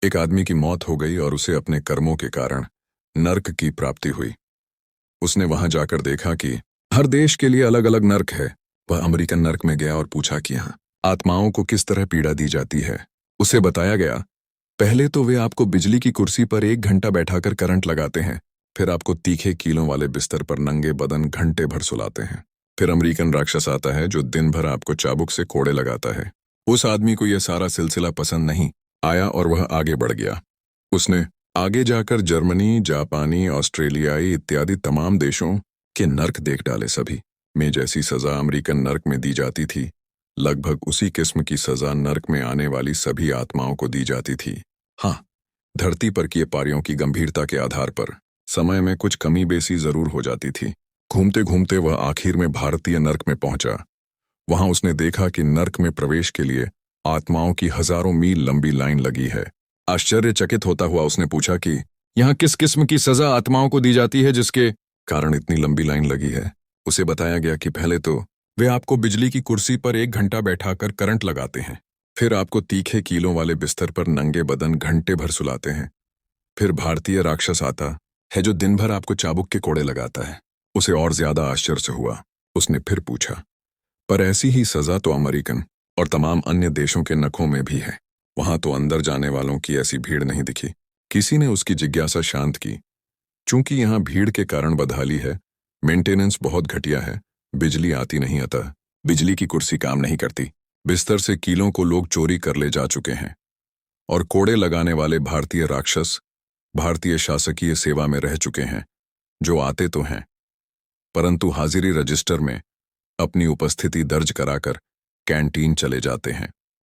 एक आदमी की मौत हो गई और उसे अपने कर्मों के कारण नर्क की प्राप्ति हुई। उसने वहां जाकर देखा कि हर देश के लिए अलग अलग नर्क है। वह अमेरिकन नर्क में गया और पूछा कि यहाँ आत्माओं को किस तरह पीड़ा दी जाती है। उसे बताया गया, पहले तो वे आपको बिजली की कुर्सी पर 1 घंटा बैठाकर करंट लगाते हैं, फिर आपको तीखे कीलों वाले बिस्तर पर नंगे बदन घंटे भर सुलाते हैं। फिर अमेरिकन राक्षस आता है जो दिन भर आपको चाबुक से कोड़े लगाता है। उस आदमी को यह सारा सिलसिला पसंद नहीं आया और वह आगे बढ़ गया। उसने आगे जाकर जर्मनी, जापानी, ऑस्ट्रेलियाई इत्यादि तमाम देशों के नर्क देख डाले। सभी में जैसी सजा अमेरिकन नर्क में दी जाती थी, लगभग उसी किस्म की सजा नर्क में आने वाली सभी आत्माओं को दी जाती थी। हाँ, धरती पर किए कार्यों की गंभीरता के आधार पर समय में कुछ कमी बेसी जरूर हो जाती थी। घूमते घूमते वह आखिर में भारतीय नर्क में पहुंचा। वहां उसने देखा कि नर्क में प्रवेश के लिए आत्माओं की हजारों मील लंबी लाइन लगी है। आश्चर्यचकित होता हुआ उसने पूछा कि यहाँ किस किस्म की सजा आत्माओं को दी जाती है जिसके कारण इतनी लंबी लाइन लगी है। उसे बताया गया कि पहले तो वे आपको बिजली की कुर्सी पर 1 घंटा बैठाकर करंट लगाते हैं, फिर आपको तीखे कीलों वाले बिस्तर पर नंगे बदन घंटे भर सुलाते हैं। फिर भारतीय राक्षस आता है जो दिन भर आपको चाबुक के कोड़े लगाता है। उसे और ज्यादा आश्चर्य हुआ। उसने फिर पूछा, पर ऐसी ही सजा तो अमेरिकन और तमाम अन्य देशों के नखों में भी है। वहां तो अंदर जाने वालों की ऐसी भीड़ नहीं दिखी। किसी ने उसकी जिज्ञासा शांत की। चूंकि यहाँ भीड़ के कारण बदहाली है, मेंटेनेंस बहुत घटिया है, बिजली आती नहीं, अतः बिजली की कुर्सी काम नहीं करती। बिस्तर से कीलों को लोग चोरी कर ले जा चुके हैं और कोड़े लगाने वाले भारतीय राक्षस भारतीय शासकीय सेवा में रह चुके हैं, जो आते तो हैं परंतु हाजिरी रजिस्टर में अपनी उपस्थिति दर्ज कराकर कैंटीन चले जाते हैं।